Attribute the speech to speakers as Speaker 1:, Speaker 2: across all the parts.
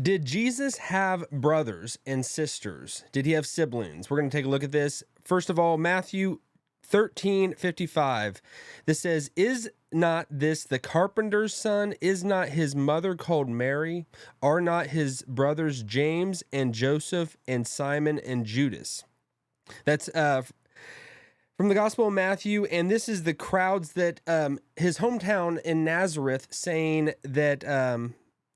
Speaker 1: Did Jesus have brothers and sisters? Did he have siblings? We're going to take a look at this. First of all, Matthew 13:55. This says, "Is not this the carpenter's son? Is not his mother called Mary? Are not his brothers James and Joseph and Simon and Judas?" That's from the Gospel of Matthew, and this is the crowds that his hometown in Nazareth saying that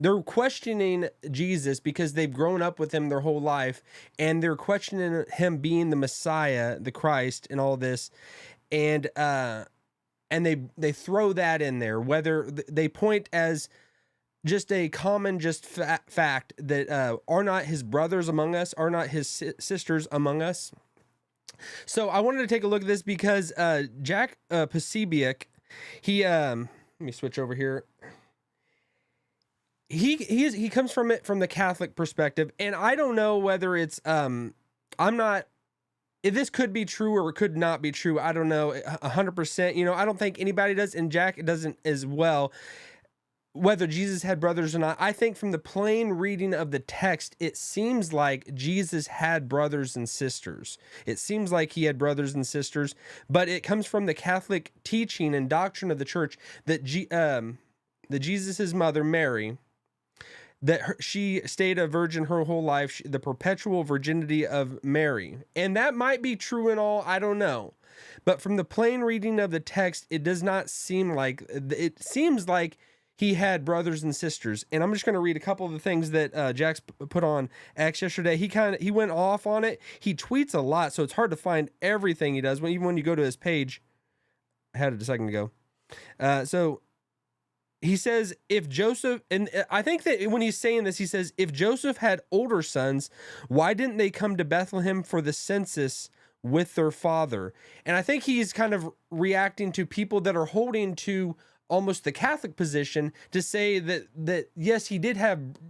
Speaker 1: they're questioning Jesus because they've grown up with him their whole life, and they're questioning him being the Messiah, the Christ, and all this, and they throw that in there. Whether they point as just a common fact that are not his brothers among us, are not his sisters among us. So I wanted to take a look at this because Jack Pasibiak, he let me switch over here. He comes from it from the Catholic perspective, and I don't know whether it's I'm not, if this could be true or it could not be true. I don't know 100%. You know, I don't think anybody does, and Jack doesn't as well. Whether Jesus had brothers or not, I think from the plain reading of the text, it seems like Jesus had brothers and sisters. It seems like he had brothers and sisters, but it comes from the Catholic teaching and doctrine of the church that Jesus's mother, Mary, that she stayed a virgin her whole life, the perpetual virginity of Mary. And that might be true and all, I don't know. But from the plain reading of the text, it does not seem like, it seems like he had brothers and sisters. And I'm just going to read a couple of the things that Jack's put on X yesterday. He went off on it. He tweets a lot, so it's hard to find everything he does, even when you go to his page. I had it a second ago. So he says, if Joseph, and I think that when he's saying this, he says, if Joseph had older sons, why didn't they come to Bethlehem for the census with their father? And I think he's kind of reacting to people that are holding to almost the Catholic position to say that yes,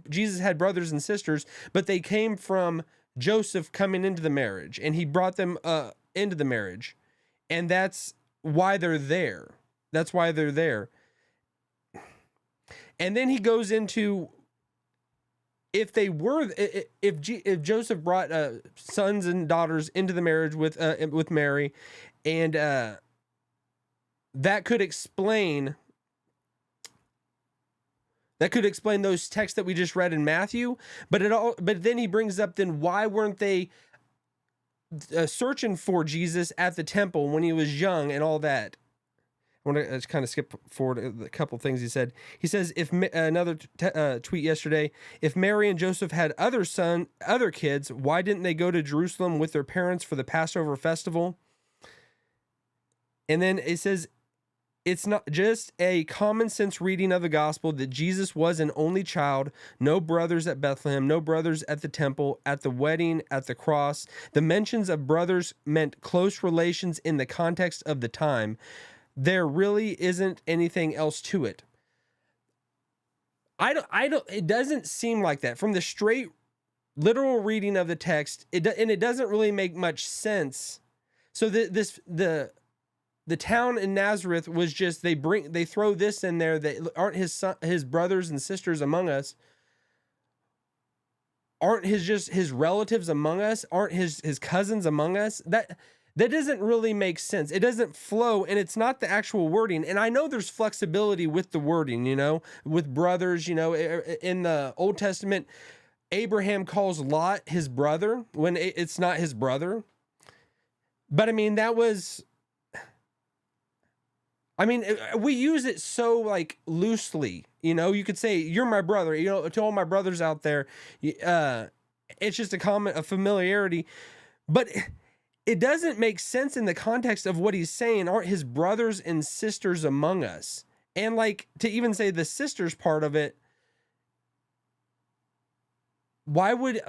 Speaker 1: Jesus had brothers and sisters, but they came from Joseph coming into the marriage, and he brought them into the marriage, and that's why they're there. That's why they're there. And then he goes into if Joseph brought sons and daughters into the marriage with Mary, and that could explain those texts that we just read in Matthew. But then he brings up, then why weren't they searching for Jesus at the temple when he was young and all that? I want to kind of skip forward a couple things he said. He says, another tweet yesterday, if Mary and Joseph had other kids, why didn't they go to Jerusalem with their parents for the Passover festival? And then it says, it's not just a common sense reading of the gospel that Jesus was an only child, no brothers at Bethlehem, no brothers at the temple, at the wedding, at the cross. The mentions of brothers meant close relations in the context of the time. There really isn't anything else to it. It doesn't seem like that from the straight literal reading of the text. It doesn't really make much sense. So the town in Nazareth was just, they throw this in there that aren't his brothers and sisters among us, aren't his relatives among us, aren't his cousins among us. That doesn't really make sense. It doesn't flow, and it's not the actual wording. And I know there's flexibility with the wording, with brothers, in the Old Testament, Abraham calls Lot his brother when it's not his brother. But I mean, we use it so like loosely, you could say, you're my brother, to all my brothers out there. It's just a familiarity, but it doesn't make sense in the context of what he's saying. Aren't his brothers and sisters among us? And like, to even say the sisters part of it, why would,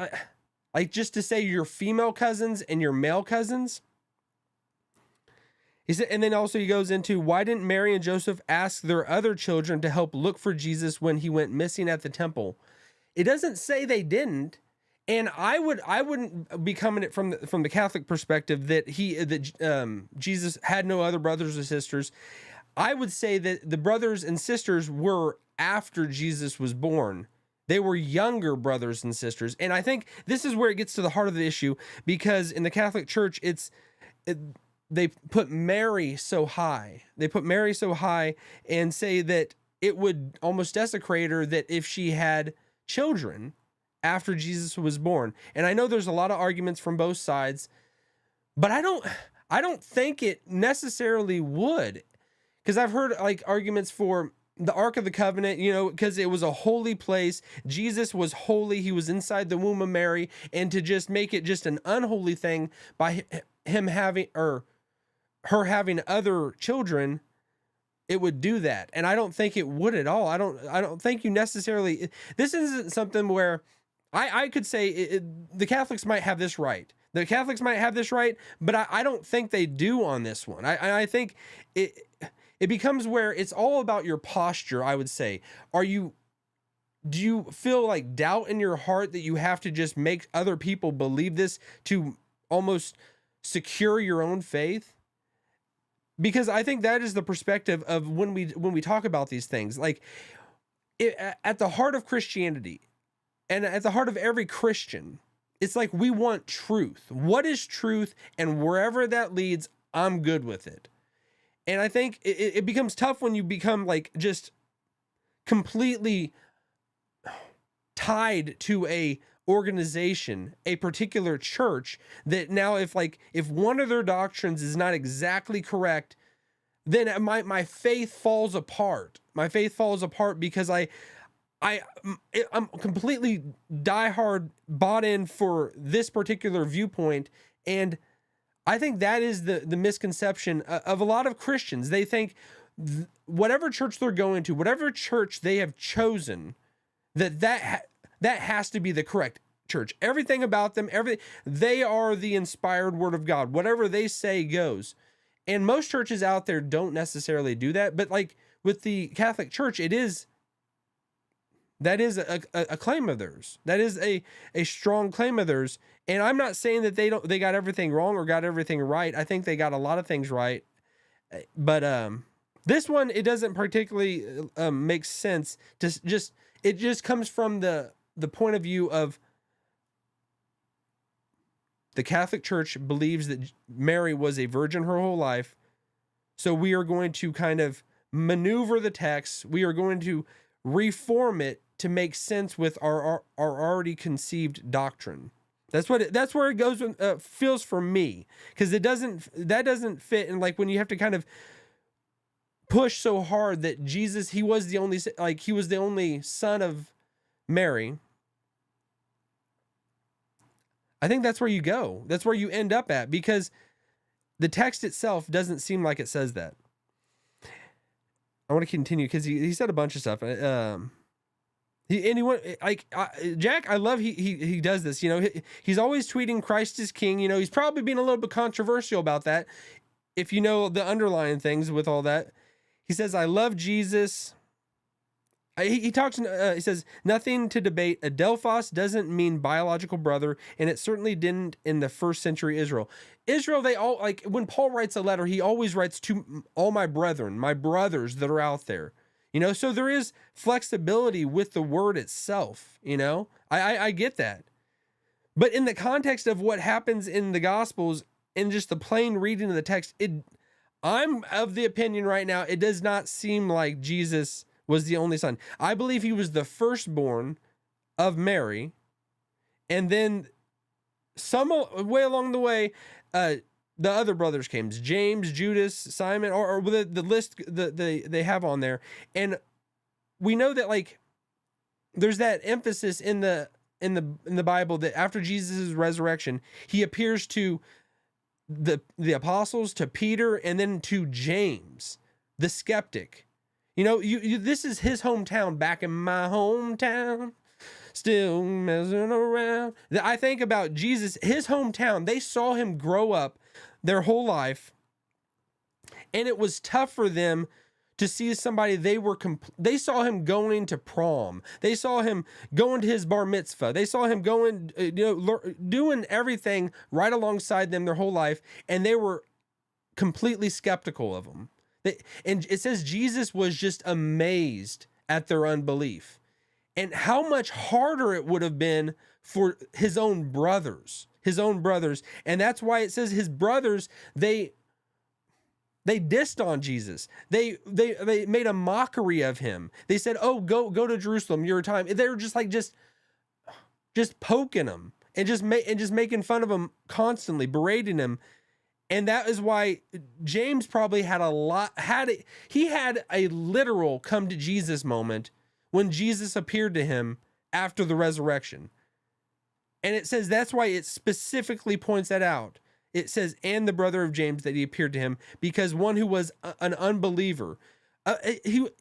Speaker 1: just to say your female cousins and your male cousins? He said, and then also he goes into, why didn't Mary and Joseph ask their other children to help look for Jesus when he went missing at the temple? It doesn't say they didn't. And I wouldn't be coming at from the Catholic perspective that Jesus had no other brothers or sisters. I would say that the brothers and sisters were after Jesus was born. They were younger brothers and sisters. And I think this is where it gets to the heart of the issue, because in the Catholic Church, they put Mary so high. They put Mary so high and say that it would almost desecrate her that if she had children after Jesus was born. And I know there's a lot of arguments from both sides, but I don't think it necessarily would, because I've heard like arguments for the Ark of the Covenant, you know, because it was a holy place. Jesus was holy. He was inside the womb of Mary, and to just make it just an unholy thing by him having, or her having other children, it would do that. And I don't think it would at all. I don't think you necessarily, this isn't something where I could say the Catholics might have this right. The Catholics might have this right, but I don't think they do on this one. I think it becomes where it's all about your posture, I would say. Do you feel like doubt in your heart that you have to just make other people believe this to almost secure your own faith? Because I think that is the perspective of when we talk about these things. Like, at the heart of Christianity and at the heart of every Christian, it's like we want truth. What is truth? And wherever that leads, I'm good with it. And I think it becomes tough when you become like just completely tied to a organization, a particular church, that now if one of their doctrines is not exactly correct, then my faith falls apart. My faith falls apart because I'm completely diehard bought in for this particular viewpoint. And I think that is the misconception of a lot of Christians. They think whatever church they're going to, whatever church they have chosen, that has to be the correct church. Everything about them, they are the inspired word of God. Whatever they say goes. And most churches out there don't necessarily do that. But like with the Catholic Church, that is a claim of theirs. That is a strong claim of theirs. And I'm not saying that they got everything wrong or got everything right. I think they got a lot of things right. But this one, it doesn't particularly make sense it just comes from the point of view of the Catholic Church believes that Mary was a virgin her whole life. So we are going to kind of maneuver the text. We are going to reform it to make sense with our already conceived doctrine. That's where it goes, feels for me, because that doesn't fit. And like when you have to kind of push so hard that Jesus, he was the only son of Mary. I think that's where you go. That's where you end up at, because the text itself doesn't seem like it says that. I want to continue because he said a bunch of stuff. Jack, I love he does this. You know, he's always tweeting Christ is King. You know, he's probably being a little bit controversial about that, if you know the underlying things with all that. He says, I love Jesus. He says, nothing to debate. Adelphos doesn't mean biological brother, and it certainly didn't in the first century Israel. They all, like, when Paul writes a letter, he always writes to all my brethren, my brothers that are out there. You know, so there is flexibility with the word itself, you know? I get that. But in the context of what happens in the Gospels and just the plain reading of the text, I'm of the opinion right now, it does not seem like Jesus was the only son. I believe he was the firstborn of Mary. And then some way along the way, the other brothers came, James, Judas, Simon, or the list that they have on there. And we know that, like, there's that emphasis in the Bible that after Jesus' resurrection, he appears to the apostles, to Peter, and then to James, the skeptic. You know, this is his hometown, back in my hometown, still messing around. I think about Jesus, his hometown, they saw him grow up their whole life, and it was tough for them to see somebody they saw him going to prom. They saw him going to his bar mitzvah. They saw him going, doing everything right alongside them their whole life, and they were completely skeptical of him. And it says Jesus was just amazed at their unbelief. and how much harder it would have been for his own brothers. And that's why it says his brothers, they dissed on Jesus. They made a mockery of him. They said, "Oh, go to Jerusalem, your time." They were just poking him and just making fun of him constantly, berating him. And that is why James probably had he had a literal come to Jesus moment when Jesus appeared to him after the resurrection. And it says that's why it specifically points that out. It says, and the brother of James, that he appeared to him, because one who was an unbeliever,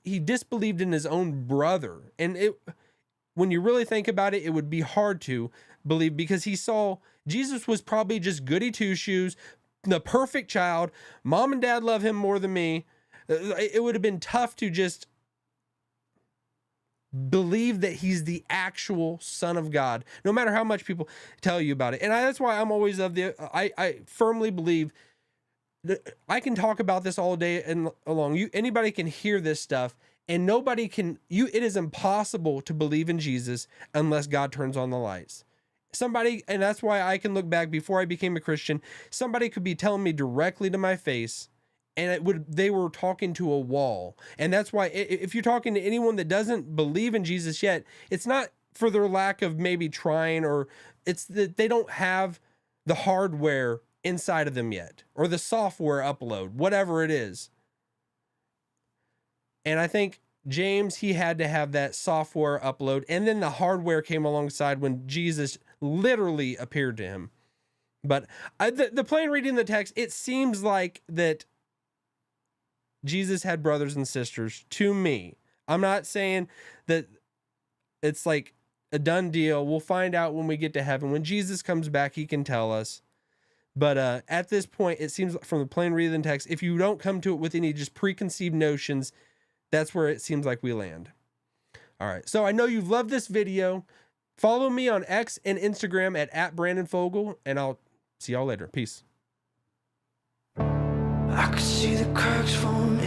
Speaker 1: he disbelieved in his own brother. And when you really think about it, it would be hard to believe, because he saw Jesus was probably just goody two shoes, the perfect child. Mom and dad love him more than me. It would have been tough to just believe that he's the actual Son of God, no matter how much people tell you about it. And that's why I'm always I firmly believe that I can talk about this all day and along. Anybody can hear this stuff, and nobody can. It is impossible to believe in Jesus unless God turns on the lights. And that's why I can look back before I became a Christian. Somebody could be telling me directly to my face, and they were talking to a wall. And that's why if you're talking to anyone that doesn't believe in Jesus yet, it's not for their lack of maybe trying, or it's that they don't have the hardware inside of them yet, or the software upload, whatever it is. And I think James, he had to have that software upload, and then the hardware came alongside when Jesus literally appeared to him. But the plain reading the text, it seems like that Jesus had brothers and sisters to me. I'm not saying that it's like a done deal. We'll find out when we get to heaven. When Jesus comes back, he can tell us. But at this point, it seems from the plain reading the text, if you don't come to it with any just preconceived notions, that's where it seems like we land. All right. So I know you've loved this video. Follow me on X and Instagram at Brandon Fogel, and I'll see y'all later. Peace. I could see the cracks forming